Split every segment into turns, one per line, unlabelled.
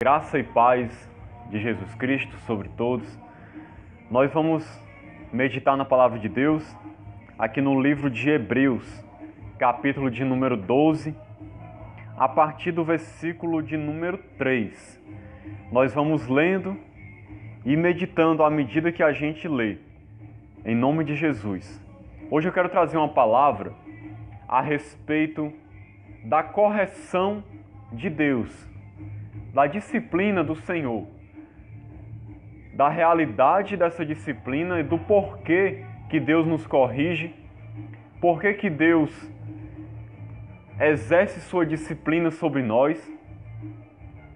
Graça e paz de Jesus Cristo sobre todos. Nós vamos meditar na palavra de Deus aqui no livro de Hebreus, capítulo de número 12, a partir do versículo de número 3. Nós vamos lendo e meditando à medida que a gente lê, em nome de Jesus. Hoje eu quero trazer uma palavra a respeito da correção de Deus, da disciplina do Senhor, da realidade dessa disciplina e do porquê que Deus nos corrige, porquê que Deus exerce sua disciplina sobre nós,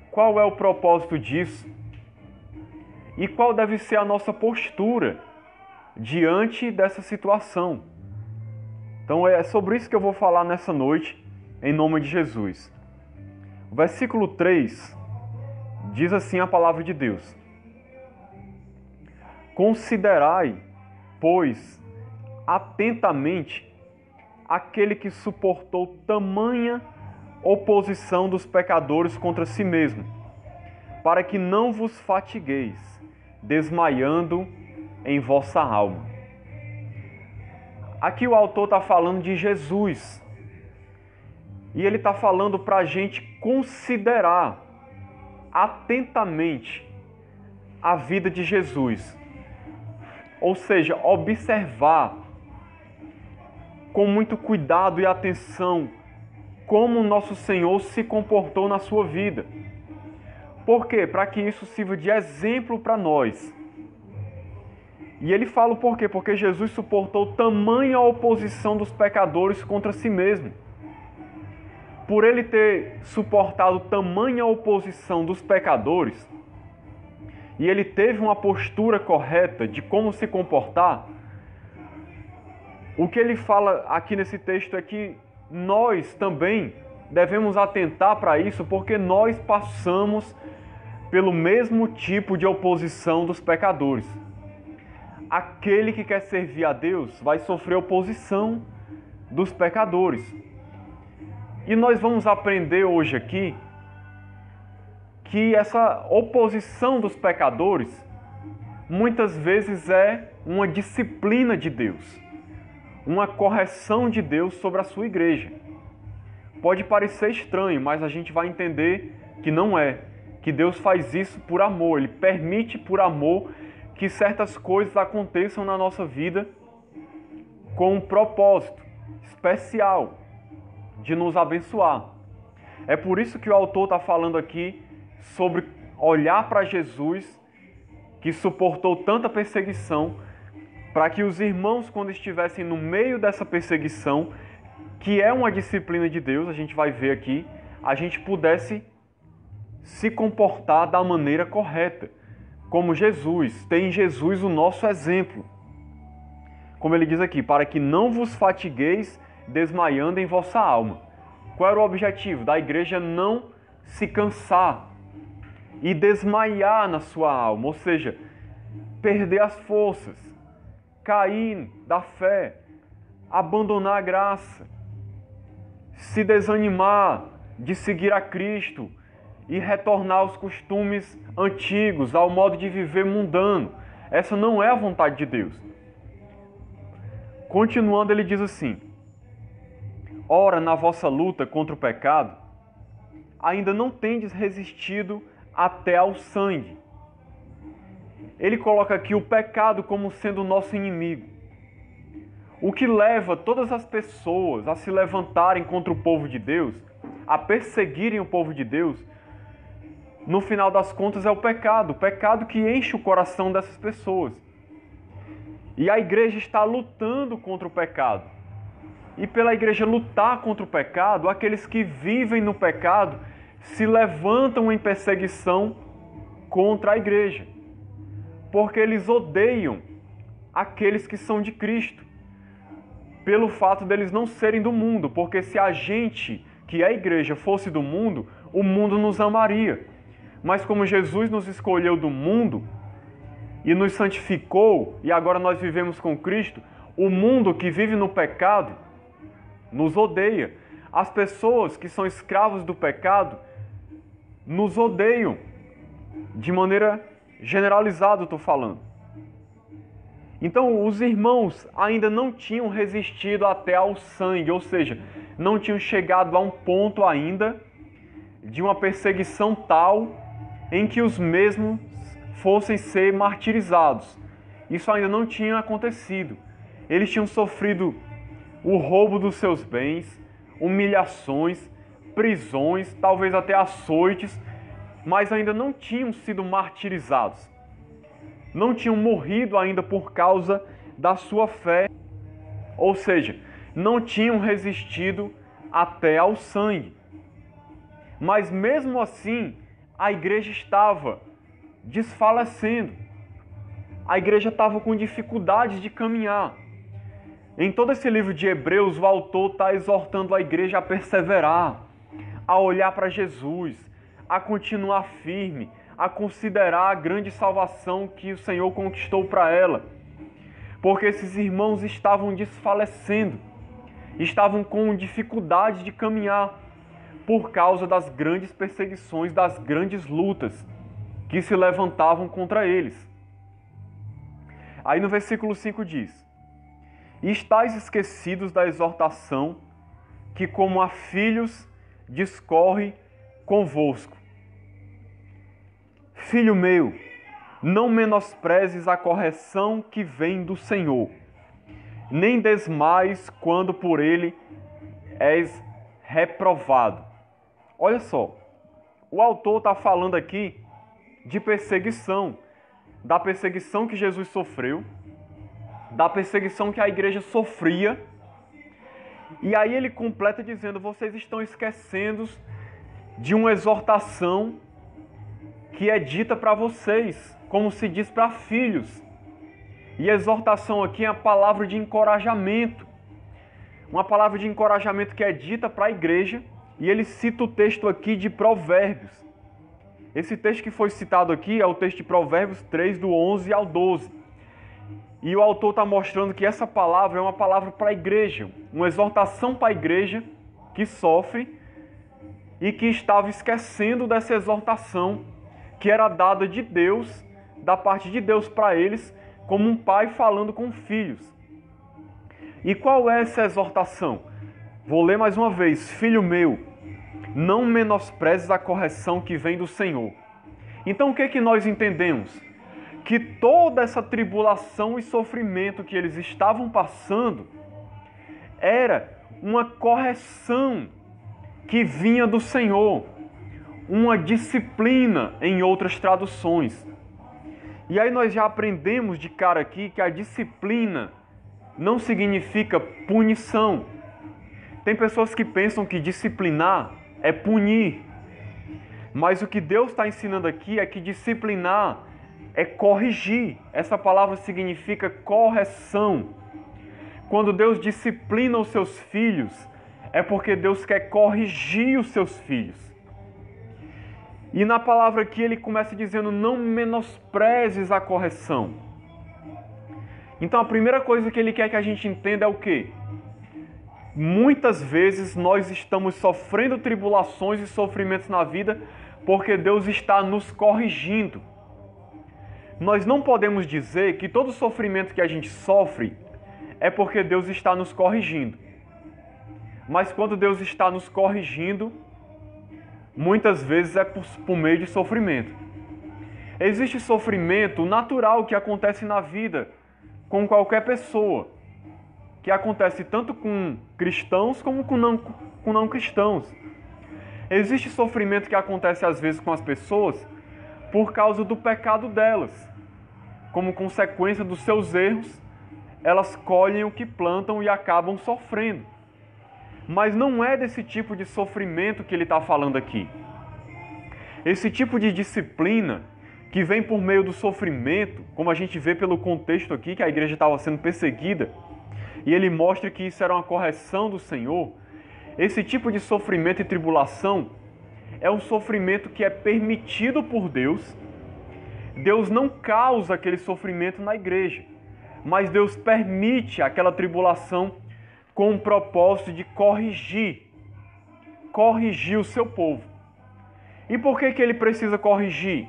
qual é o propósito disso e qual deve ser a nossa postura diante dessa situação. Então é sobre isso que eu vou falar nessa noite, em nome de Jesus. O versículo 3 diz assim a palavra de Deus: Considerai, pois, atentamente aquele que suportou tamanha oposição dos pecadores contra si mesmo, para que não vos fatigueis, desmaiando em vossa alma. Aqui o autor está falando de Jesus. E ele está falando para a gente considerar atentamente a vida de Jesus. Ou seja, observar com muito cuidado e atenção como o nosso Senhor se comportou na sua vida. Por quê? Para que isso sirva de exemplo para nós. E ele fala o porquê? Porque Jesus suportou tamanha oposição dos pecadores contra si mesmo. Por ele ter suportado tamanha oposição dos pecadores, e ele teve uma postura correta de como se comportar, o que ele fala aqui nesse texto é que nós também devemos atentar para isso, porque nós passamos pelo mesmo tipo de oposição dos pecadores. Aquele que quer servir a Deus vai sofrer oposição dos pecadores. E nós vamos aprender hoje aqui que essa oposição dos pecadores muitas vezes é uma disciplina de Deus, uma correção de Deus sobre a sua igreja. Pode parecer estranho, mas a gente vai entender que não é, que Deus faz isso por amor, Ele permite por amor que certas coisas aconteçam na nossa vida com um propósito especial de nos abençoar. É por isso que o autor está falando aqui sobre olhar para Jesus, que suportou tanta perseguição, para que os irmãos, quando estivessem no meio dessa perseguição, que é uma disciplina de Deus, a gente vai ver aqui, a gente pudesse se comportar da maneira correta, como Jesus. Tem em Jesus o nosso exemplo. Como ele diz aqui, para que não vos fatigueis desmaiando em vossa alma. Qual era o objetivo? Da igreja não se cansar e desmaiar na sua alma, ou seja, perder as forças, cair da fé, abandonar a graça, se desanimar de seguir a Cristo e retornar aos costumes antigos, ao modo de viver mundano. Essa não é a vontade de Deus. Continuando, ele diz assim: Ora, na vossa luta contra o pecado, ainda não tendes resistido até ao sangue. Ele coloca aqui o pecado como sendo o nosso inimigo. O que leva todas as pessoas a se levantarem contra o povo de Deus, a perseguirem o povo de Deus, no final das contas é o pecado que enche o coração dessas pessoas. E a igreja está lutando contra o pecado. E pela igreja lutar contra o pecado, aqueles que vivem no pecado se levantam em perseguição contra a igreja. Porque eles odeiam aqueles que são de Cristo. Pelo fato deles não serem do mundo. Porque se a gente, que é a igreja, fosse do mundo, o mundo nos amaria. Mas como Jesus nos escolheu do mundo e nos santificou, e agora nós vivemos com Cristo, o mundo que vive no pecado nos odeia. As pessoas que são escravos do pecado nos odeiam, De maneira generalizada, estou falando. Então, os irmãos ainda não tinham resistido até ao sangue, ou seja, não tinham chegado a um ponto ainda de uma perseguição tal em que os mesmos fossem ser martirizados. Isso ainda não tinha acontecido. Eles tinham sofrido o roubo dos seus bens, humilhações, prisões, talvez até açoites, mas ainda não tinham sido martirizados. Não tinham morrido ainda por causa da sua fé, ou seja, não tinham resistido até ao sangue. Mas mesmo assim, a igreja estava desfalecendo. A igreja estava com dificuldades de caminhar. Em todo esse livro de Hebreus, o autor está exortando a igreja a perseverar, a olhar para Jesus, a continuar firme, a considerar a grande salvação que o Senhor conquistou para ela. Porque esses irmãos estavam desfalecendo, estavam com dificuldade de caminhar por causa das grandes perseguições, das grandes lutas que se levantavam contra eles. Aí no versículo 5 diz: E estáis esquecidos da exortação que como a filhos discorre convosco. Filho meu, não menosprezes a correção que vem do Senhor, nem desmais quando por ele és reprovado. Olha só, o autor está falando aqui de perseguição, da perseguição que Jesus sofreu, da perseguição que a igreja sofria. E aí ele completa dizendo: vocês estão esquecendo de uma exortação que é dita para vocês, como se diz para filhos. E a exortação aqui é a palavra de encorajamento. Uma palavra de encorajamento que é dita para a igreja. E ele cita o texto aqui de Provérbios. Esse texto que foi citado aqui é o texto de Provérbios 3, do 11 ao 12. E o autor está mostrando que essa palavra é uma palavra para a igreja, uma exortação para a igreja que sofre e que estava esquecendo dessa exortação que era dada de Deus, da parte de Deus para eles, como um pai falando com filhos. E qual é essa exortação? Vou ler mais uma vez: Filho meu, não menosprezes a correção que vem do Senhor. Então o que nós entendemos? Que toda essa tribulação e sofrimento que eles estavam passando era uma correção que vinha do Senhor, uma disciplina em outras traduções. E aí nós já aprendemos de cara aqui que a disciplina não significa punição. Tem pessoas que pensam que disciplinar é punir, mas o que Deus está ensinando aqui é que disciplinar é corrigir. Essa palavra significa correção. Quando Deus disciplina os seus filhos, é porque Deus quer corrigir os seus filhos. E na palavra aqui ele começa dizendo: não menosprezes a correção. Então a primeira coisa que ele quer que a gente entenda é o quê? Muitas vezes nós estamos sofrendo tribulações e sofrimentos na vida porque Deus está nos corrigindo. Nós não podemos dizer que todo sofrimento que a gente sofre é porque Deus está nos corrigindo. Mas quando Deus está nos corrigindo, muitas vezes é por meio de sofrimento. Existe sofrimento natural que acontece na vida com qualquer pessoa, que acontece tanto com cristãos como com não cristãos. Existe sofrimento que acontece às vezes com as pessoas por causa do pecado delas. Como consequência dos seus erros, elas colhem o que plantam e acabam sofrendo. Mas não é desse tipo de sofrimento que ele está falando aqui. Esse tipo de disciplina que vem por meio do sofrimento, como a gente vê pelo contexto aqui, que a igreja estava sendo perseguida, e ele mostra que isso era uma correção do Senhor. Esse tipo de sofrimento e tribulação é um sofrimento que é permitido por Deus. Deus não causa aquele sofrimento na igreja, mas Deus permite aquela tribulação com o propósito de corrigir o seu povo. E por que ele precisa corrigir?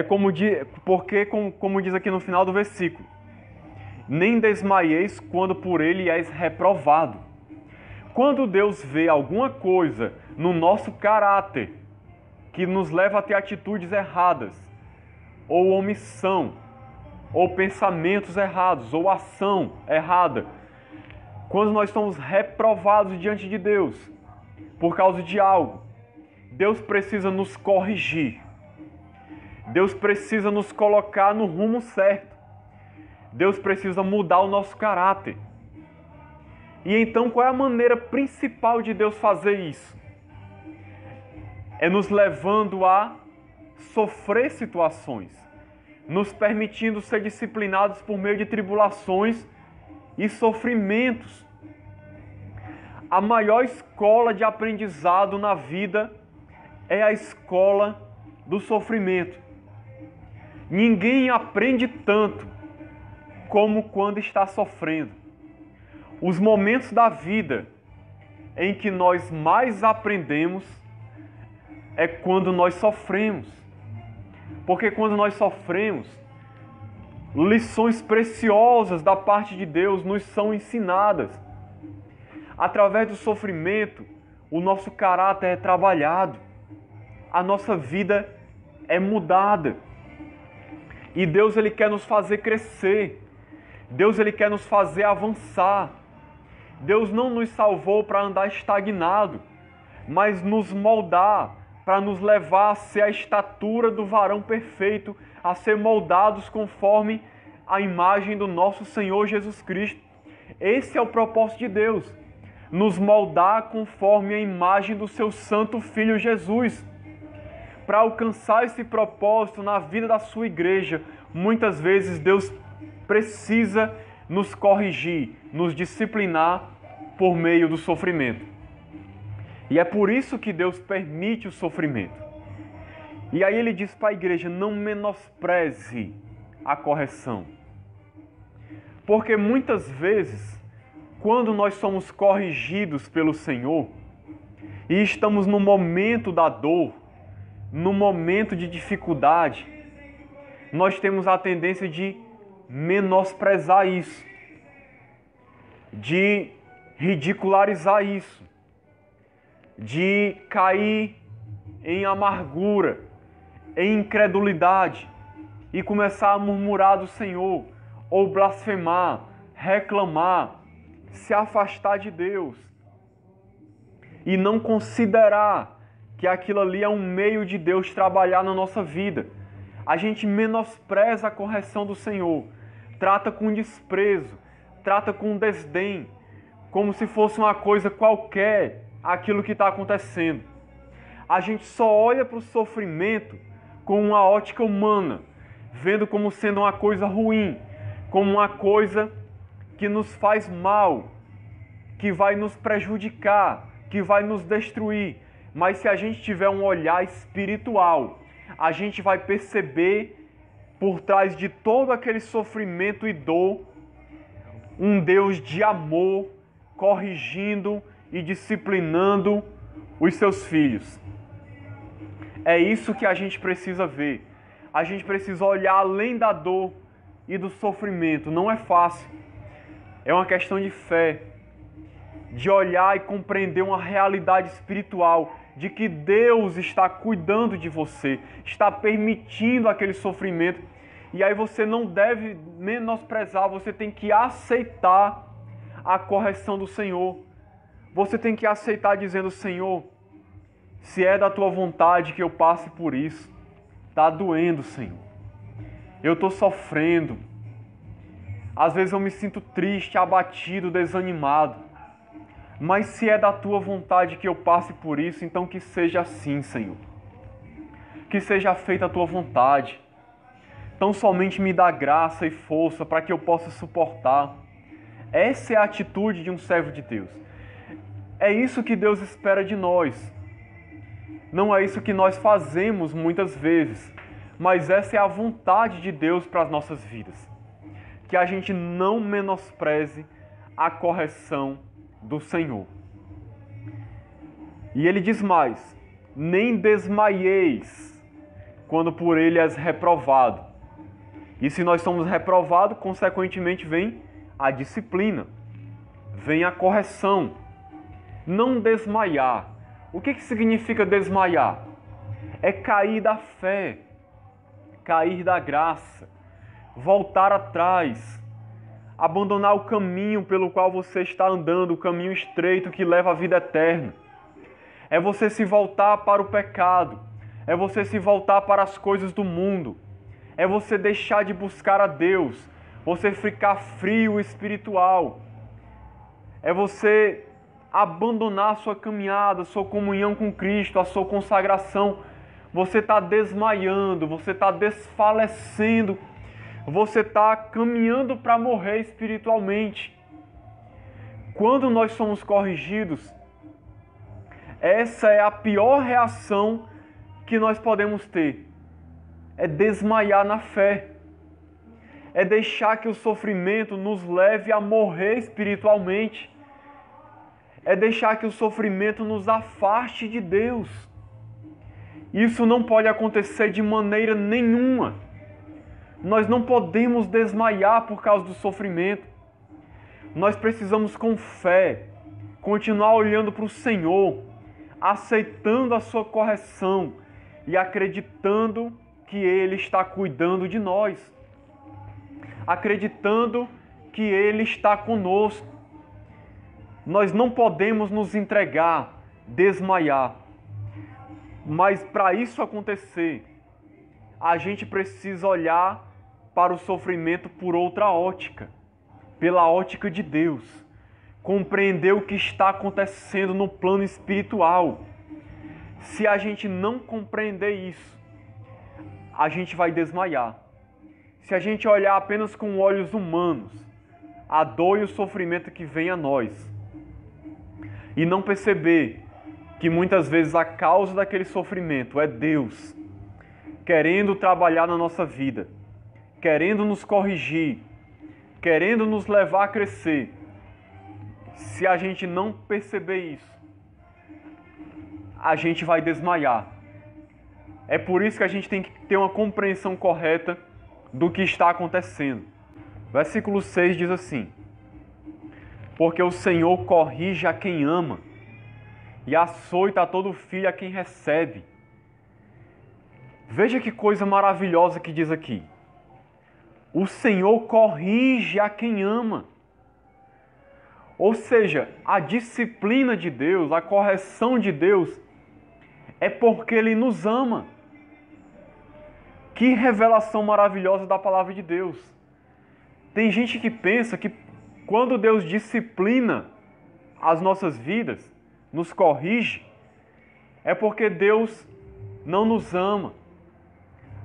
Como diz aqui no final do versículo, nem desmaieis quando por ele és reprovado. Quando Deus vê alguma coisa no nosso caráter que nos leva a ter atitudes erradas, ou omissão, ou pensamentos errados, ou ação errada, quando nós somos reprovados diante de Deus por causa de algo, Deus precisa nos corrigir. Deus precisa nos colocar no rumo certo. Deus precisa mudar o nosso caráter. E então, qual é a maneira principal de Deus fazer isso? É nos levando a sofrer situações, nos permitindo ser disciplinados por meio de tribulações e sofrimentos. A maior escola de aprendizado na vida é a escola do sofrimento. Ninguém aprende tanto como quando está sofrendo. Os momentos da vida em que nós mais aprendemos é quando nós sofremos. Porque quando nós sofremos, lições preciosas da parte de Deus nos são ensinadas. Através do sofrimento, o nosso caráter é trabalhado. A nossa vida é mudada. E Deus, Ele quer nos fazer crescer. Deus, Ele quer nos fazer avançar. Deus não nos salvou para andar estagnado, mas nos moldar, para nos levar a ser a estatura do varão perfeito, a ser moldados conforme a imagem do nosso Senhor Jesus Cristo. Esse é o propósito de Deus, nos moldar conforme a imagem do seu santo Filho Jesus. Para alcançar esse propósito na vida da sua igreja, muitas vezes Deus precisa nos corrigir, nos disciplinar por meio do sofrimento. E é por isso que Deus permite o sofrimento. E aí Ele diz para a igreja, não menospreze a correção. Porque muitas vezes, quando nós somos corrigidos pelo Senhor, e estamos no momento da dor, no momento de dificuldade, nós temos a tendência de menosprezar isso, de ridicularizar isso, de cair em amargura, em incredulidade e começar a murmurar do Senhor, ou blasfemar, reclamar, se afastar de Deus e não considerar que aquilo ali é um meio de Deus trabalhar na nossa vida. A gente menospreza a correção do Senhor, trata com desprezo, trata com desdém, como se fosse uma coisa qualquer aquilo que está acontecendo. A gente só olha para o sofrimento com uma ótica humana, vendo como sendo uma coisa ruim, como uma coisa que nos faz mal, que vai nos prejudicar, que vai nos destruir. Mas se a gente tiver um olhar espiritual, a gente vai perceber por trás de todo aquele sofrimento e dor, um Deus de amor, corrigindo e disciplinando os seus filhos. É isso que a gente precisa ver. A gente precisa olhar além da dor e do sofrimento. Não é fácil. É uma questão de fé, de olhar e compreender uma realidade espiritual, de que Deus está cuidando de você, está permitindo aquele sofrimento. E aí você não deve menosprezar, você tem que aceitar a correção do Senhor. Você tem que aceitar dizendo, Senhor, se é da tua vontade que eu passe por isso, está doendo, Senhor. Eu estou sofrendo. Às vezes eu me sinto triste, abatido, desanimado. Mas se é da tua vontade que eu passe por isso, então que seja assim, Senhor. Que seja feita a tua vontade. Tão somente me dá graça e força para que eu possa suportar. Essa é a atitude de um servo de Deus. É isso que Deus espera de nós. Não é isso que nós fazemos muitas vezes, mas essa é a vontade de Deus para as nossas vidas. Que a gente não menospreze a correção do Senhor. E ele diz mais, nem desmaieis quando por Ele és reprovado. E se nós somos reprovados, consequentemente vem a disciplina, vem a correção. Não desmaiar. O que significa desmaiar? É cair da fé, cair da graça, voltar atrás, abandonar o caminho pelo qual você está andando, o caminho estreito que leva à vida eterna. É você se voltar para o pecado, é você se voltar para as coisas do mundo, é você deixar de buscar a Deus, você ficar frio espiritual, é você abandonar a sua caminhada, a sua comunhão com Cristo, a sua consagração. Você está desmaiando, você está desfalecendo, você está caminhando para morrer espiritualmente. Quando nós somos corrigidos, essa é a pior reação que nós podemos ter. É desmaiar na fé. É deixar que o sofrimento nos leve a morrer espiritualmente. É deixar que o sofrimento nos afaste de Deus. Isso não pode acontecer de maneira nenhuma. Nós não podemos desmaiar por causa do sofrimento. Nós precisamos, com fé, continuar olhando para o Senhor, aceitando a sua correção e acreditando que Ele está cuidando de nós, acreditando que Ele está conosco. Nós não podemos nos entregar, desmaiar. Mas para isso acontecer, a gente precisa olhar para o sofrimento por outra ótica, pela ótica de Deus. Compreender o que está acontecendo no plano espiritual. Se a gente não compreender isso, a gente vai desmaiar. Se a gente olhar apenas com olhos humanos, a dor e o sofrimento que vem a nós, e não perceber que muitas vezes a causa daquele sofrimento é Deus querendo trabalhar na nossa vida, querendo nos corrigir, querendo nos levar a crescer. Se a gente não perceber isso, a gente vai desmaiar. É por isso que a gente tem que ter uma compreensão correta do que está acontecendo. Versículo 6 diz assim: porque o Senhor corrige a quem ama e açoita a todo filho a quem recebe. Veja que coisa maravilhosa que diz aqui. O Senhor corrige a quem ama. Ou seja, a disciplina de Deus, a correção de Deus, é porque Ele nos ama. Que revelação maravilhosa da palavra de Deus. Tem gente que pensa que quando Deus disciplina as nossas vidas, nos corrige, é porque Deus não nos ama.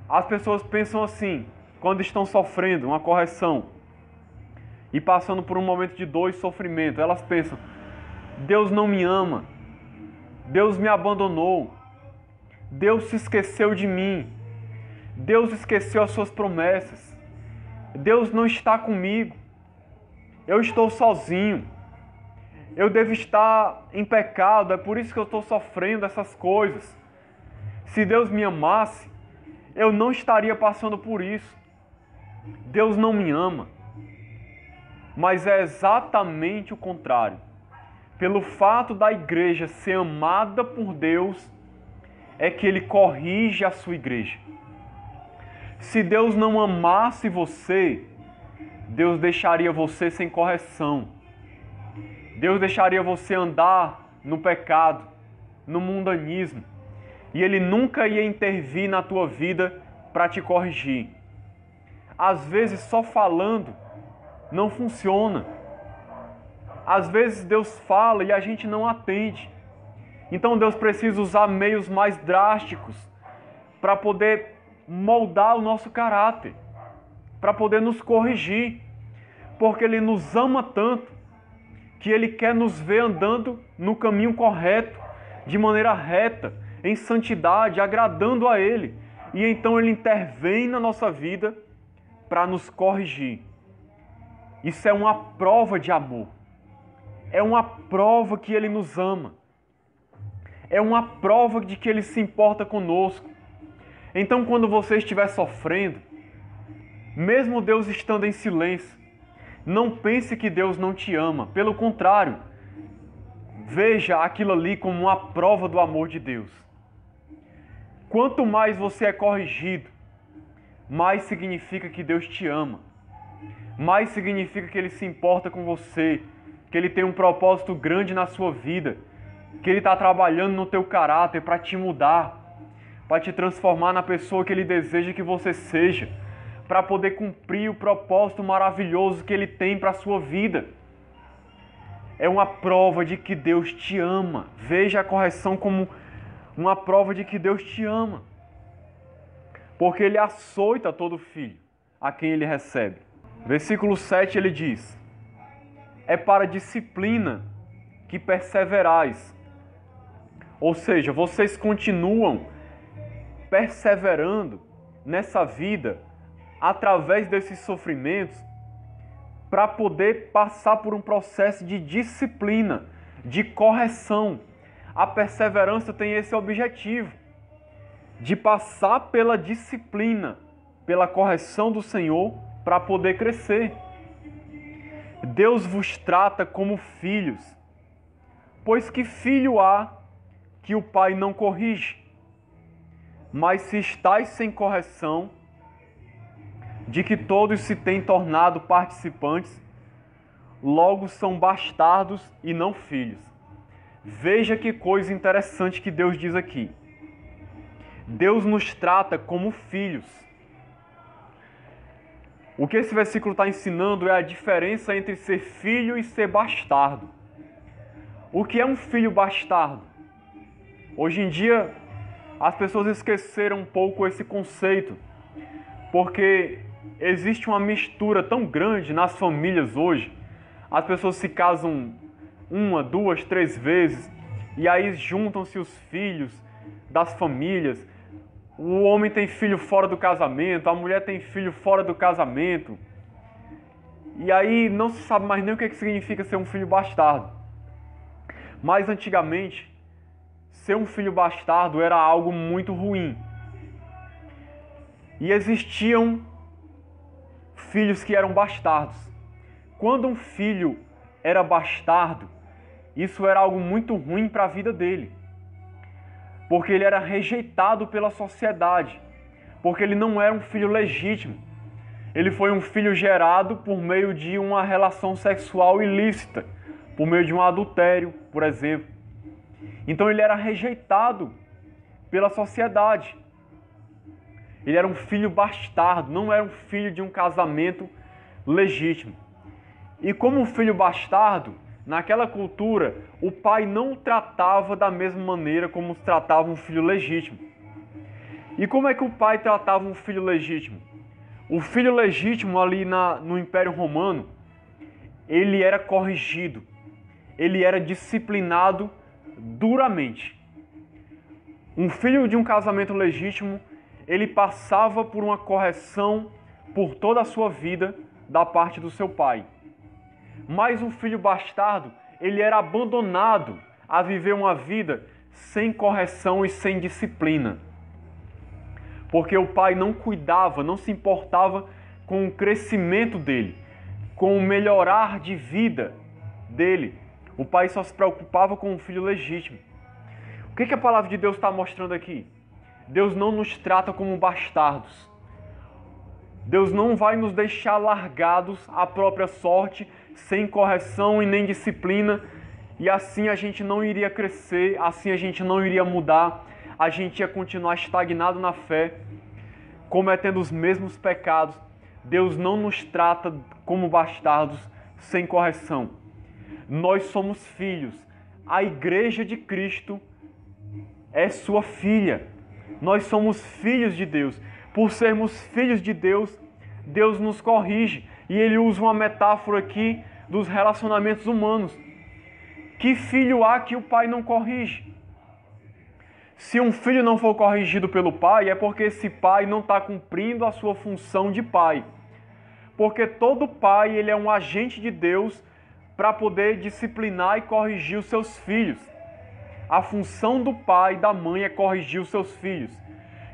As pessoas pensam assim, quando estão sofrendo uma correção e passando por um momento de dor e sofrimento, elas pensam: Deus não me ama, Deus me abandonou, Deus se esqueceu de mim, Deus esqueceu as suas promessas, Deus não está comigo, eu estou sozinho, eu devo estar em pecado, é por isso que eu estou sofrendo essas coisas. Se Deus me amasse, eu não estaria passando por isso. Deus não me ama. Mas é exatamente o contrário. Pelo fato da igreja ser amada por Deus, é que Ele corrige a sua igreja. Se Deus não amasse você, Deus deixaria você sem correção. Deus deixaria você andar no pecado, no mundanismo. E Ele nunca ia intervir na tua vida para te corrigir. Às vezes só falando não funciona. Às vezes Deus fala e a gente não atende. Então Deus precisa usar meios mais drásticos para poder moldar o nosso caráter, para poder nos corrigir. Porque Ele nos ama tanto que Ele quer nos ver andando no caminho correto, de maneira reta, em santidade, agradando a Ele. E então Ele intervém na nossa vida para nos corrigir. Isso é uma prova de amor. É uma prova que Ele nos ama. É uma prova de que Ele se importa conosco. Então, quando você estiver sofrendo, mesmo Deus estando em silêncio, não pense que Deus não te ama. Pelo contrário, veja aquilo ali como uma prova do amor de Deus. Quanto mais você é corrigido, mais significa que Deus te ama. Mais significa que Ele se importa com você, que Ele tem um propósito grande na sua vida, que Ele está trabalhando no teu caráter para te mudar, para te transformar na pessoa que Ele deseja que você seja, para poder cumprir o propósito maravilhoso que Ele tem para a sua vida. É uma prova de que Deus te ama. Veja a correção como uma prova de que Deus te ama. Porque Ele açoita todo filho a quem Ele recebe. Versículo 7 ele diz: é para a disciplina que perseverais. Ou seja, vocês continuam perseverando nessa vida através desses sofrimentos para poder passar por um processo de disciplina, de correção. A perseverança tem esse objetivo, de passar pela disciplina, pela correção do Senhor, para poder crescer. Deus vos trata como filhos, pois que filho há que o pai não corrige? Mas se estáis sem correção, de que todos se têm tornado participantes, logo são bastardos e não filhos. Veja que coisa interessante que Deus diz aqui. Deus nos trata como filhos. O que esse versículo está ensinando é a diferença entre ser filho e ser bastardo. O que é um filho bastardo? Hoje em dia, as pessoas esqueceram um pouco esse conceito, porque existe uma mistura tão grande nas famílias hoje. As pessoas se casam 1, 2, 3 vezes, e aí juntam-se os filhos das famílias. O homem tem filho fora do casamento, a mulher tem filho fora do casamento. E aí não se sabe mais nem o que significa ser um filho bastardo. Mas antigamente, ser um filho bastardo era algo muito ruim. E existiam filhos que eram bastardos. Quando um filho era bastardo, isso era algo muito ruim para a vida dele. Porque ele era rejeitado pela sociedade, porque ele não era um filho legítimo. Ele foi um filho gerado por meio de uma relação sexual ilícita, por meio de um adultério, por exemplo. Então ele era rejeitado pela sociedade. Ele era um filho bastardo, não era um filho de um casamento legítimo. E como um filho bastardo, naquela cultura, o pai não o tratava da mesma maneira como se tratava um filho legítimo. E como é que o pai tratava um filho legítimo? O filho legítimo ali no Império Romano, ele era corrigido, ele era disciplinado duramente. Um filho de um casamento legítimo, ele passava por uma correção por toda a sua vida da parte do seu pai. Mas um filho bastardo, ele era abandonado a viver uma vida sem correção e sem disciplina. Porque o pai não cuidava, não se importava com o crescimento dele, com o melhorar de vida dele. O pai só se preocupava com o filho legítimo. O que a palavra de Deus está mostrando aqui? Deus não nos trata como bastardos. Deus não vai nos deixar largados à própria sorte, sem correção e nem disciplina, e assim a gente não iria crescer, assim a gente não iria mudar, a gente ia continuar estagnado na fé, cometendo os mesmos pecados. Deus não nos trata como bastardos sem correção. Nós somos filhos. A igreja de Cristo é sua filha. Nós somos filhos de Deus. Por sermos filhos de Deus, Deus nos corrige. E ele usa uma metáfora aqui dos relacionamentos humanos. Que filho há que o pai não corrige? Se um filho não for corrigido pelo pai, é porque esse pai não está cumprindo a sua função de pai. Porque todo pai ele é um agente de Deus para poder disciplinar e corrigir os seus filhos. A função do pai e da mãe é corrigir os seus filhos.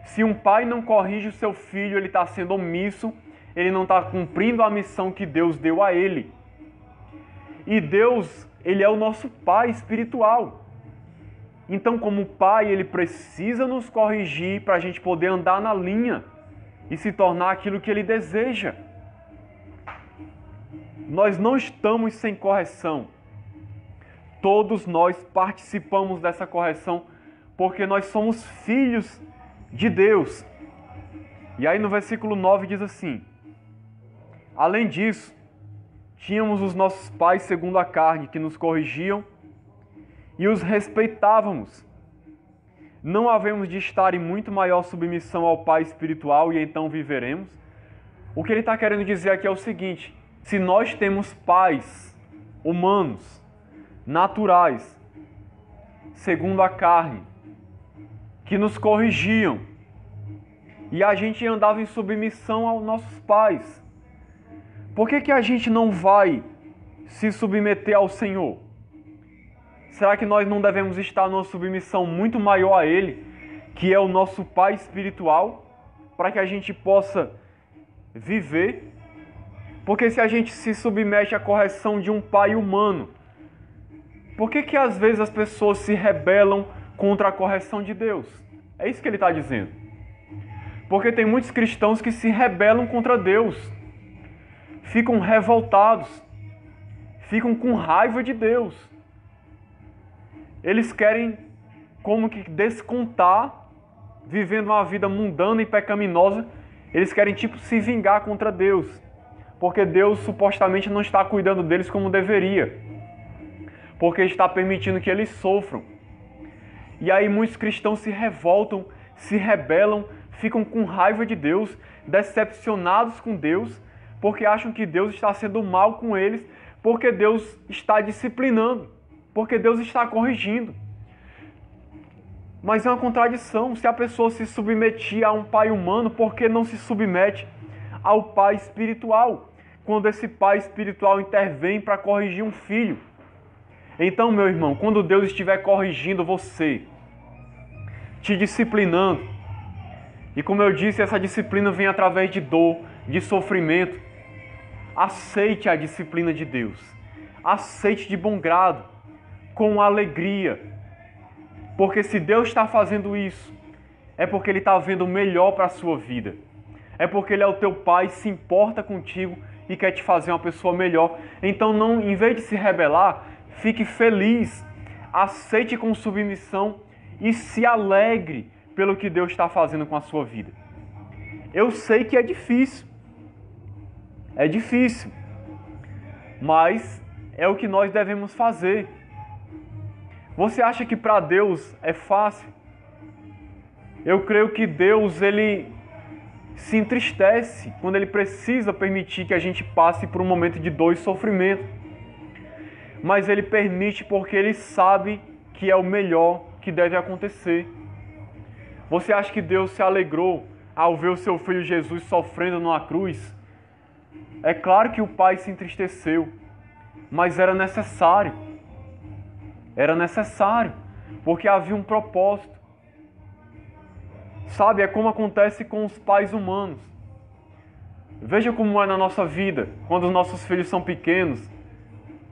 Se um pai não corrige o seu filho, ele está sendo omisso, ele não está cumprindo a missão que Deus deu a ele. E Deus, ele é o nosso pai espiritual. Então, como pai, ele precisa nos corrigir para a gente poder andar na linha e se tornar aquilo que ele deseja. Nós não estamos sem correção. Todos nós participamos dessa correção porque nós somos filhos de Deus. E aí no versículo 9 diz assim: além disso, tínhamos os nossos pais segundo a carne que nos corrigiam e os respeitávamos. Não havemos de estar em muito maior submissão ao Pai espiritual e então viveremos? O que ele está querendo dizer aqui é o seguinte: se nós temos pais humanos, naturais, segundo a carne, que nos corrigiam, e a gente andava em submissão aos nossos pais, por que a gente não vai se submeter ao Senhor? Será que nós não devemos estar numa submissão muito maior a Ele, que é o nosso Pai espiritual, para que a gente possa viver? Porque se a gente se submete à correção de um pai humano, por que às vezes as pessoas se rebelam contra a correção de Deus? É isso que ele está dizendo. Porque tem muitos cristãos que se rebelam contra Deus, ficam revoltados, ficam com raiva de Deus. Eles querem como que descontar, vivendo uma vida mundana e pecaminosa, eles querem tipo se vingar contra Deus, porque Deus supostamente não está cuidando deles como deveria, porque está permitindo que eles sofram. E aí muitos cristãos se revoltam, se rebelam, ficam com raiva de Deus, decepcionados com Deus, porque acham que Deus está sendo mal com eles, porque Deus está disciplinando, porque Deus está corrigindo. Mas é uma contradição. Se a pessoa se submetia a um pai humano, por que não se submete ao pai espiritual? Quando esse pai espiritual intervém para corrigir um filho. Então, meu irmão, quando Deus estiver corrigindo você, te disciplinando, e como eu disse, essa disciplina vem através de dor, de sofrimento, aceite a disciplina de Deus. Aceite de bom grado, com alegria. Porque se Deus está fazendo isso, é porque Ele está vendo o melhor para a sua vida. É porque Ele é o teu Pai, se importa contigo e quer te fazer uma pessoa melhor. Então, não, em vez de se rebelar, fique feliz, aceite com submissão e se alegre pelo que Deus está fazendo com a sua vida. Eu sei que é difícil, mas é o que nós devemos fazer. Você acha que para Deus é fácil? Eu creio que Deus, Ele se entristece quando Ele precisa permitir que a gente passe por um momento de dor e sofrimento. Mas Ele permite porque Ele sabe que é o melhor que deve acontecer. Você acha que Deus se alegrou ao ver o seu Filho Jesus sofrendo numa cruz? É claro que o Pai se entristeceu, mas era necessário. Era necessário, porque havia um propósito. Sabe, é como acontece com os pais humanos. Veja como é na nossa vida, quando os nossos filhos são pequenos,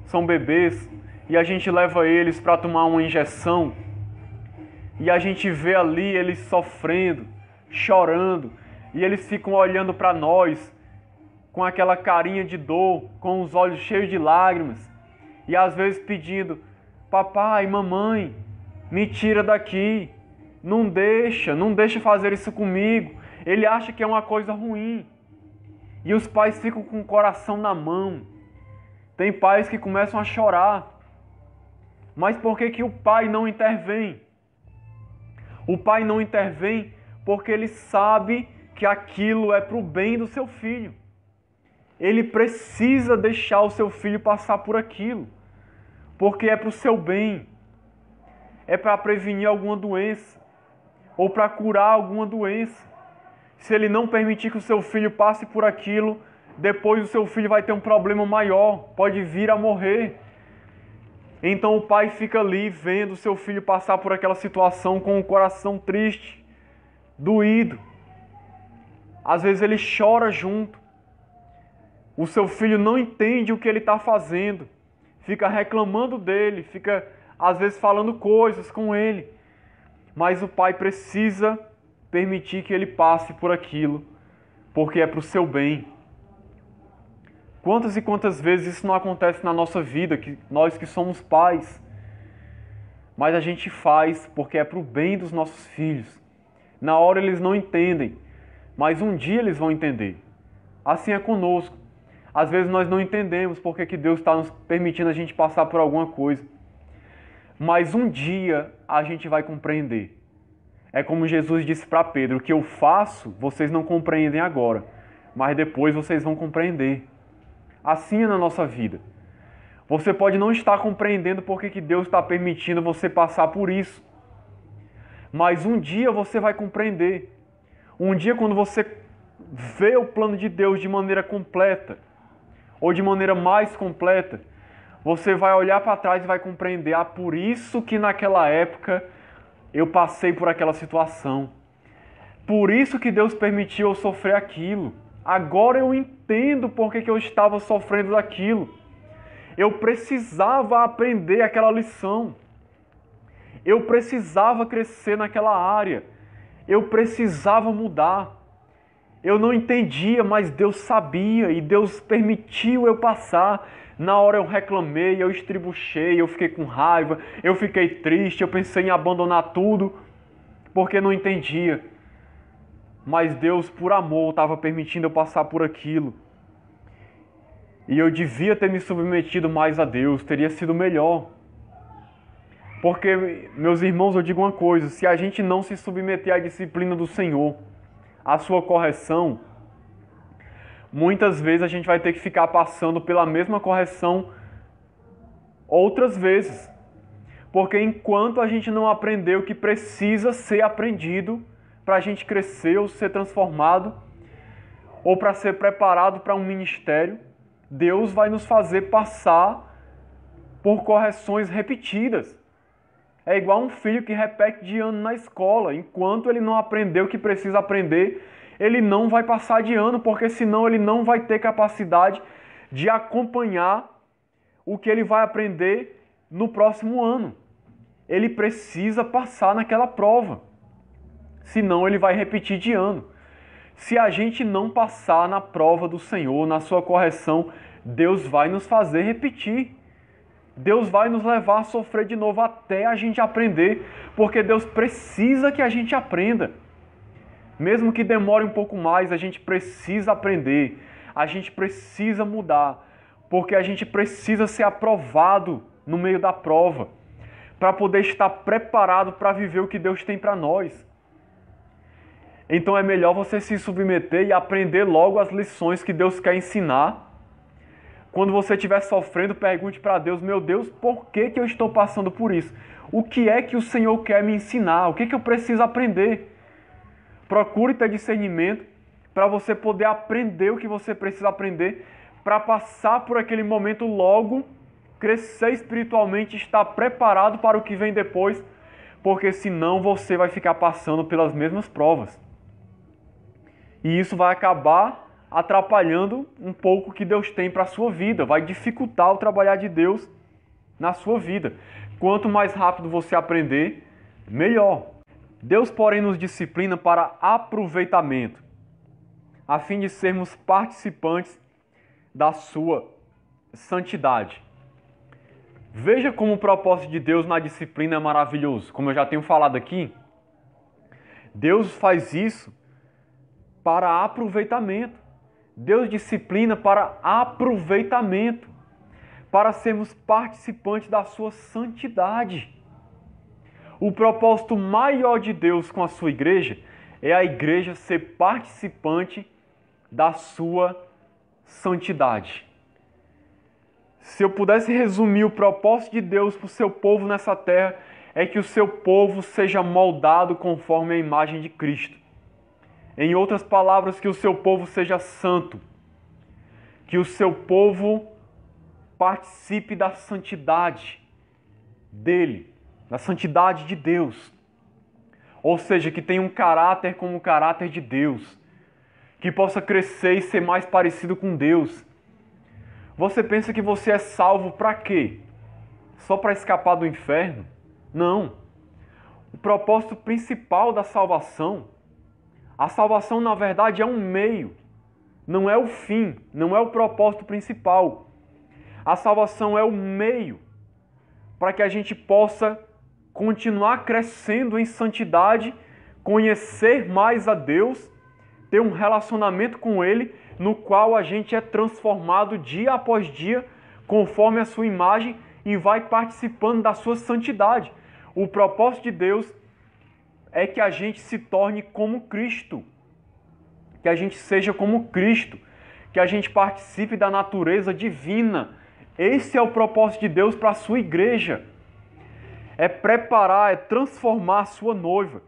são bebês, e a gente leva eles para tomar uma injeção, e a gente vê ali eles sofrendo, chorando, e eles ficam olhando para nós com aquela carinha de dor, com os olhos cheios de lágrimas, e às vezes pedindo: papai, mamãe, me tira daqui, não deixa fazer isso comigo. Ele acha que é uma coisa ruim. E os pais ficam com o coração na mão. Tem pais que começam a chorar. Mas por que o pai não intervém? O pai não intervém porque ele sabe que aquilo é para o bem do seu filho. Ele precisa deixar o seu filho passar por aquilo. Porque é para o seu bem, é para prevenir alguma doença, ou para curar alguma doença. Se ele não permitir que o seu filho passe por aquilo, depois o seu filho vai ter um problema maior, pode vir a morrer. Então o pai fica ali vendo o seu filho passar por aquela situação com o coração triste, doído. Às vezes ele chora junto. O seu filho não entende o que ele está fazendo. Fica reclamando dele, fica às vezes falando coisas com ele. Mas o pai precisa permitir que ele passe por aquilo, porque é para o seu bem. Quantas e quantas vezes isso não acontece na nossa vida, que nós que somos pais, mas a gente faz porque é para o bem dos nossos filhos. Na hora eles não entendem, mas um dia eles vão entender. Assim é conosco. Às vezes nós não entendemos porque que Deus está nos permitindo a gente passar por alguma coisa. Mas um dia a gente vai compreender. É como Jesus disse para Pedro, o que eu faço, vocês não compreendem agora, mas depois vocês vão compreender. Assim é na nossa vida. Você pode não estar compreendendo porque que Deus está permitindo você passar por isso. Mas um dia você vai compreender. Um dia quando você vê o plano de Deus de maneira completa, ou de maneira mais completa, você vai olhar para trás e vai compreender, por isso que naquela época eu passei por aquela situação. Por isso que Deus permitiu eu sofrer aquilo. Agora eu entendo por que eu estava sofrendo daquilo. Eu precisava aprender aquela lição. Eu precisava crescer naquela área. Eu precisava mudar. Eu não entendia, mas Deus sabia e Deus permitiu eu passar. Na hora eu reclamei, eu estribuchei, eu fiquei com raiva, eu fiquei triste, eu pensei em abandonar tudo, porque não entendia. Mas Deus, por amor, estava permitindo eu passar por aquilo. E eu devia ter me submetido mais a Deus, teria sido melhor. Porque, meus irmãos, eu digo uma coisa, se a gente não se submeter à disciplina do Senhor, à sua correção, muitas vezes a gente vai ter que ficar passando pela mesma correção outras vezes. Porque enquanto a gente não aprender o que precisa ser aprendido para a gente crescer ou ser transformado, ou para ser preparado para um ministério, Deus vai nos fazer passar por correções repetidas. É igual um filho que repete de ano na escola. Enquanto ele não aprendeu o que precisa aprender, ele não vai passar de ano, porque senão ele não vai ter capacidade de acompanhar o que ele vai aprender no próximo ano. Ele precisa passar naquela prova, senão ele vai repetir de ano. Se a gente não passar na prova do Senhor, na sua correção, Deus vai nos fazer repetir. Deus vai nos levar a sofrer de novo até a gente aprender, porque Deus precisa que a gente aprenda. Mesmo que demore um pouco mais, a gente precisa aprender, a gente precisa mudar, porque a gente precisa ser aprovado no meio da prova, para poder estar preparado para viver o que Deus tem para nós. Então é melhor você se submeter e aprender logo as lições que Deus quer ensinar. Quando você estiver sofrendo, pergunte para Deus, meu Deus, por que eu estou passando por isso? O que é que o Senhor quer me ensinar? O que eu preciso aprender? Procure ter discernimento para você poder aprender o que você precisa aprender, para passar por aquele momento logo, crescer espiritualmente, estar preparado para o que vem depois, porque senão você vai ficar passando pelas mesmas provas. E isso vai acabar atrapalhando um pouco o que Deus tem para a sua vida, vai dificultar o trabalhar de Deus na sua vida. Quanto mais rápido você aprender, melhor. Deus, porém, nos disciplina para aproveitamento, a fim de sermos participantes da sua santidade. Veja como o propósito de Deus na disciplina é maravilhoso. Como eu já tenho falado aqui, Deus faz isso para aproveitamento. Deus disciplina para aproveitamento, para sermos participantes da sua santidade. O propósito maior de Deus com a sua igreja é a igreja ser participante da sua santidade. Se eu pudesse resumir o propósito de Deus para o seu povo nessa terra, é que o seu povo seja moldado conforme a imagem de Cristo. Em outras palavras, que o seu povo seja santo, que o seu povo participe da santidade dele, da santidade de Deus. ou seja, que tenha um caráter como o caráter de Deus, que possa crescer e ser mais parecido com Deus. Você pensa que você é salvo para quê? Só para escapar do inferno? Não. O propósito principal da salvação, a salvação na verdade é um meio, não é o fim, não é o propósito principal. A salvação é o meio para que a gente possa continuar crescendo em santidade, conhecer mais a Deus, ter um relacionamento com Ele, no qual a gente é transformado dia após dia, conforme a sua imagem, e vai participando da sua santidade. O propósito de Deus é que a gente se torne como Cristo, que a gente seja como Cristo, que a gente participe da natureza divina. Esse é o propósito de Deus para a sua igreja. É preparar, é transformar a sua noiva.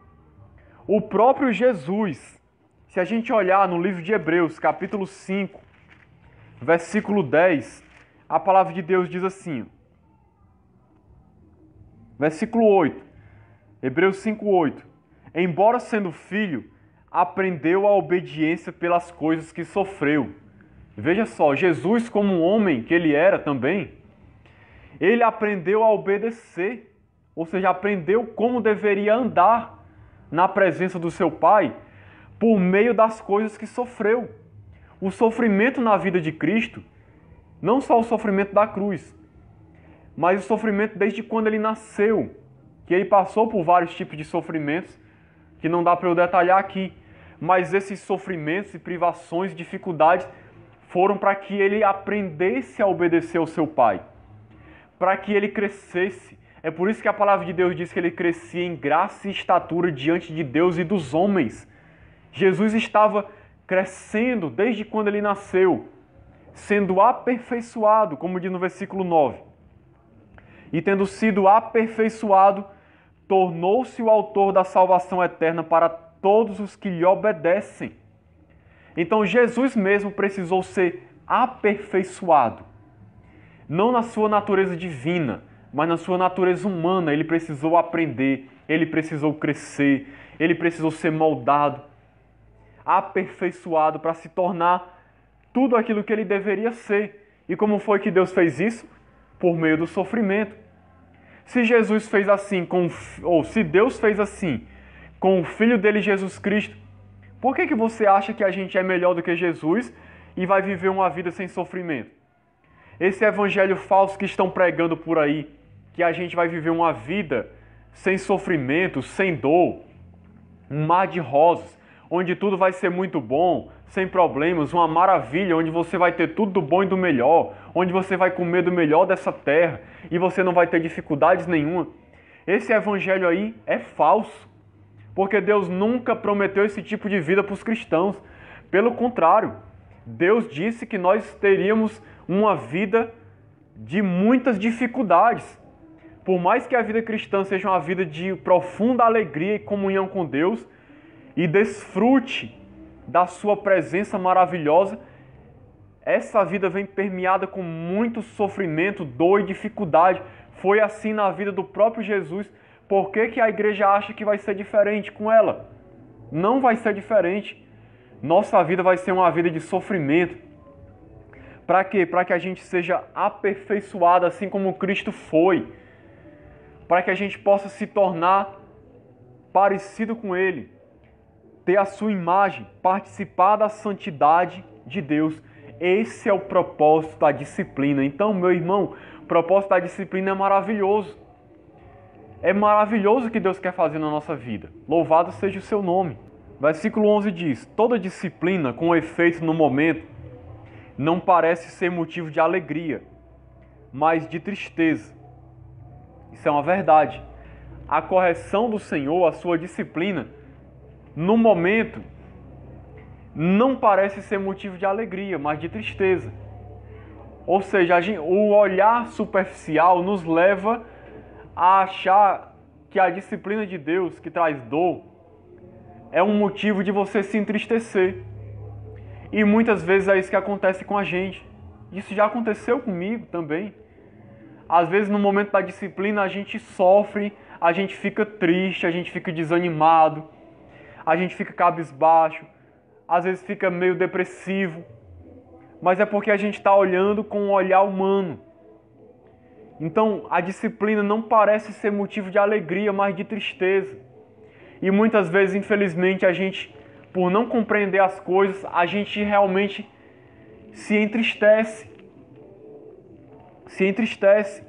O próprio Jesus, se a gente olhar no livro de Hebreus, capítulo 5, versículo 10, a palavra de Deus diz assim, versículo 8, Hebreus 5, 8. Embora sendo filho, aprendeu a obediência pelas coisas que sofreu. Veja só, Jesus, como um homem que ele era também, ele aprendeu a obedecer, ou seja, aprendeu como deveria andar na presença do seu Pai por meio das coisas que sofreu. O sofrimento na vida de Cristo, não só o sofrimento da cruz, mas o sofrimento desde quando ele nasceu, que ele passou por vários tipos de sofrimentos, que não dá para eu detalhar aqui, mas esses sofrimentos e privações, dificuldades, foram para que ele aprendesse a obedecer ao seu Pai, para que ele crescesse. É por isso que a palavra de Deus diz que ele crescia em graça e estatura diante de Deus e dos homens. Jesus estava crescendo desde quando ele nasceu, sendo aperfeiçoado, como diz no versículo 9. E tendo sido aperfeiçoado, tornou-se o autor da salvação eterna para todos os que lhe obedecem. Então Jesus mesmo precisou ser aperfeiçoado. Não na sua natureza divina, mas na sua natureza humana. Ele precisou aprender, ele precisou crescer, ele precisou ser moldado, aperfeiçoado para se tornar tudo aquilo que ele deveria ser. E como foi que Deus fez isso? Por meio do sofrimento. Se Jesus fez assim, ou se Deus fez assim com o Filho dele, Jesus Cristo, por que você acha que a gente é melhor do que Jesus e vai viver uma vida sem sofrimento? Esse evangelho falso que estão pregando por aí, que a gente vai viver uma vida sem sofrimento, sem dor, um mar de rosas, onde tudo vai ser muito bom, sem problemas, uma maravilha, onde você vai ter tudo do bom e do melhor, onde você vai comer do melhor dessa terra e você não vai ter dificuldades nenhuma. Esse evangelho aí é falso, porque Deus nunca prometeu esse tipo de vida para os cristãos. Pelo contrário, Deus disse que nós teríamos uma vida de muitas dificuldades. Por mais que a vida cristã seja uma vida de profunda alegria e comunhão com Deus, e desfrute da sua presença maravilhosa, essa vida vem permeada com muito sofrimento, dor e dificuldade. Foi assim na vida do próprio Jesus. Por que a igreja acha que vai ser diferente com ela? Não vai ser diferente. Nossa vida vai ser uma vida de sofrimento. Para quê? Para que a gente seja aperfeiçoado assim como Cristo foi. Para que a gente possa se tornar parecido com Ele. Ter a sua imagem, participar da santidade de Deus. Esse é o propósito da disciplina. Então, meu irmão, o propósito da disciplina é maravilhoso. É maravilhoso o que Deus quer fazer na nossa vida. Louvado seja o seu nome. Versículo 11 diz: toda disciplina com efeito no momento não parece ser motivo de alegria, mas de tristeza. Isso é uma verdade. A correção do Senhor, a sua disciplina, no momento, não parece ser motivo de alegria, mas de tristeza. Ou seja, o olhar superficial nos leva a achar que a disciplina de Deus, que traz dor, é um motivo de você se entristecer. E muitas vezes é isso que acontece com a gente. Isso já aconteceu comigo também. Às vezes no momento da disciplina a gente sofre, a gente fica triste, a gente fica desanimado, a gente fica cabisbaixo, às vezes fica meio depressivo, mas é porque a gente está olhando com um olhar humano. Então, a disciplina não parece ser motivo de alegria, mas de tristeza. E muitas vezes, infelizmente, a gente, por não compreender as coisas, a gente realmente se entristece. Se entristece,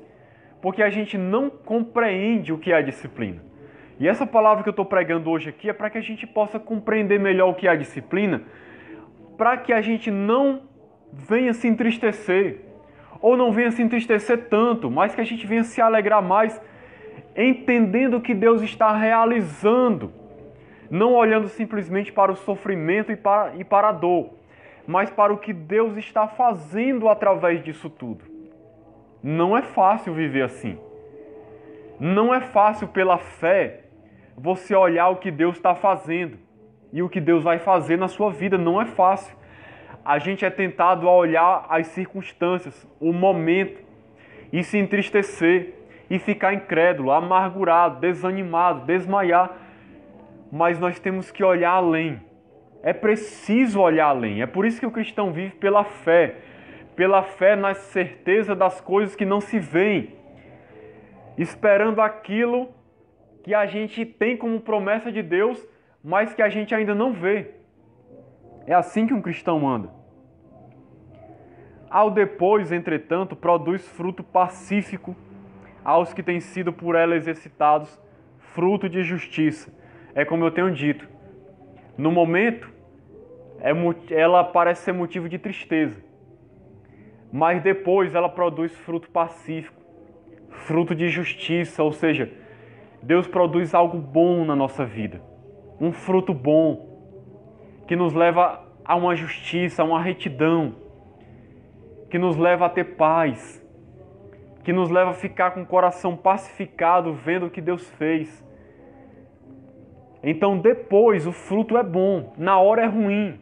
porque a gente não compreende o que é a disciplina. E essa palavra que eu estou pregando hoje aqui é para que a gente possa compreender melhor o que é a disciplina, para que a gente não venha se entristecer, ou não venha se entristecer tanto, mas que a gente venha se alegrar mais, entendendo o que Deus está realizando, não olhando simplesmente para o sofrimento e para a dor, mas para o que Deus está fazendo através disso tudo. Não é fácil viver assim. Não é fácil pela fé você olhar o que Deus está fazendo e o que Deus vai fazer na sua vida. Não é fácil. A gente é tentado a olhar as circunstâncias, o momento, e se entristecer, e ficar incrédulo, amargurado, desanimado, desmaiar. Mas nós temos que olhar além. É preciso olhar além. É por isso que o cristão vive pela fé na certeza das coisas que não se veem, esperando aquilo que a gente tem como promessa de Deus, mas que a gente ainda não vê. É assim que um cristão anda. Ao depois, entretanto, produz fruto pacífico aos que têm sido por ela exercitados, fruto de justiça. É como eu tenho dito. No momento, ela parece ser motivo de tristeza. Mas depois ela produz fruto pacífico, fruto de justiça, ou seja, Deus produz algo bom na nossa vida. Um fruto bom, que nos leva a uma justiça, a uma retidão, que nos leva a ter paz, que nos leva a ficar com o coração pacificado, vendo o que Deus fez. Então depois o fruto é bom, na hora é ruim,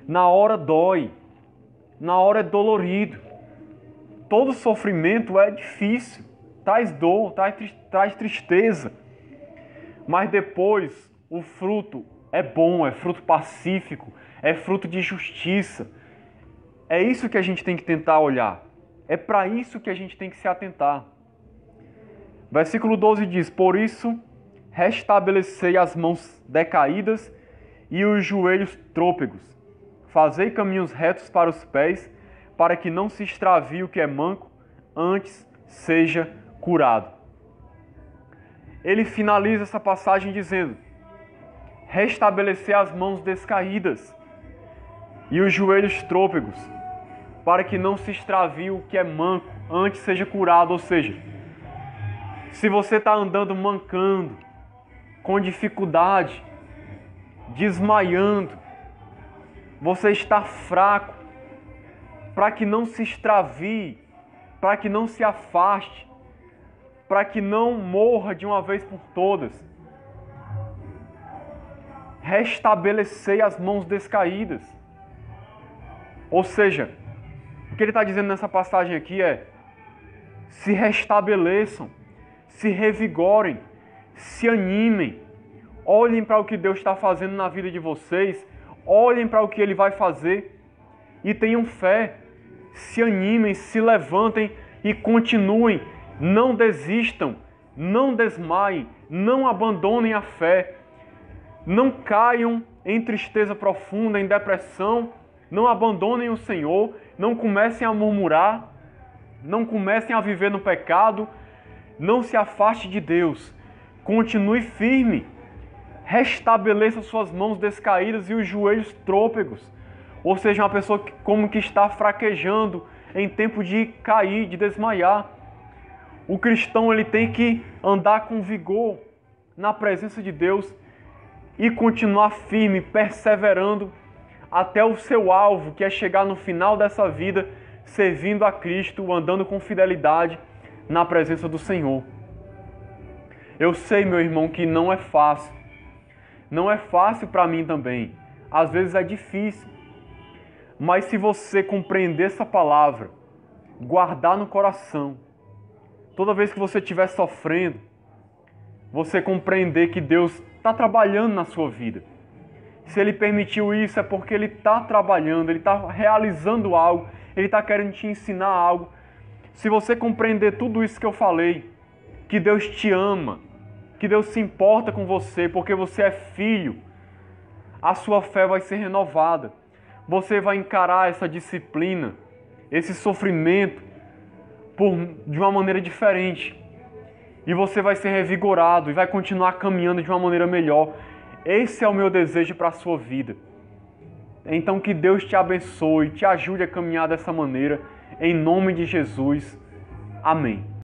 na hora dói, na hora é dolorido. Todo sofrimento é difícil, traz dor, traz tristeza. Mas depois o fruto é bom, é fruto pacífico, é fruto de justiça. É isso que a gente tem que tentar olhar. É para isso que a gente tem que se atentar. Versículo 12 diz: por isso, restabelecei as mãos decaídas e os joelhos trôpegos. Fazei caminhos retos para os pés, para que não se extravie o que é manco, antes seja curado. Ele finaliza essa passagem dizendo: restabelecer as mãos descaídas e os joelhos trôpegos, para que não se extravie o que é manco, antes seja curado. Ou seja, se você está andando mancando, com dificuldade, desmaiando, você está fraco, para que não se extravie, para que não se afaste, para que não morra de uma vez por todas. Restabelecei as mãos descaídas. Ou seja, o que ele está dizendo nessa passagem aqui é: se restabeleçam, se revigorem, se animem, olhem para o que Deus está fazendo na vida de vocês, olhem para o que Ele vai fazer e tenham fé, se animem, se levantem e continuem, não desistam, não desmaiem, não abandonem a fé, não caiam em tristeza profunda, em depressão, não abandonem o Senhor, não comecem a murmurar, não comecem a viver no pecado, não se afaste de Deus, continue firme, restabeleça suas mãos descaídas e os joelhos trôpegos, ou seja, uma pessoa como que está fraquejando em tempo de cair, de desmaiar. O cristão ele tem que andar com vigor na presença de Deus e continuar firme, perseverando até o seu alvo, que é chegar no final dessa vida servindo a Cristo, andando com fidelidade na presença do Senhor. Eu sei, meu irmão, que não é fácil. Não é fácil para mim também. Às vezes é difícil. Mas se você compreender essa palavra, guardar no coração, toda vez que você estiver sofrendo, você compreender que Deus está trabalhando na sua vida. Se Ele permitiu isso, é porque Ele está trabalhando, Ele está realizando algo, Ele está querendo te ensinar algo. Se você compreender tudo isso que eu falei, que Deus te ama, que Deus se importa com você, porque você é filho, a sua fé vai ser renovada. Você vai encarar essa disciplina, esse sofrimento, de uma maneira diferente. E você vai ser revigorado e vai continuar caminhando de uma maneira melhor. Esse é o meu desejo para a sua vida. Então que Deus te abençoe, te ajude a caminhar dessa maneira. Em nome de Jesus. Amém.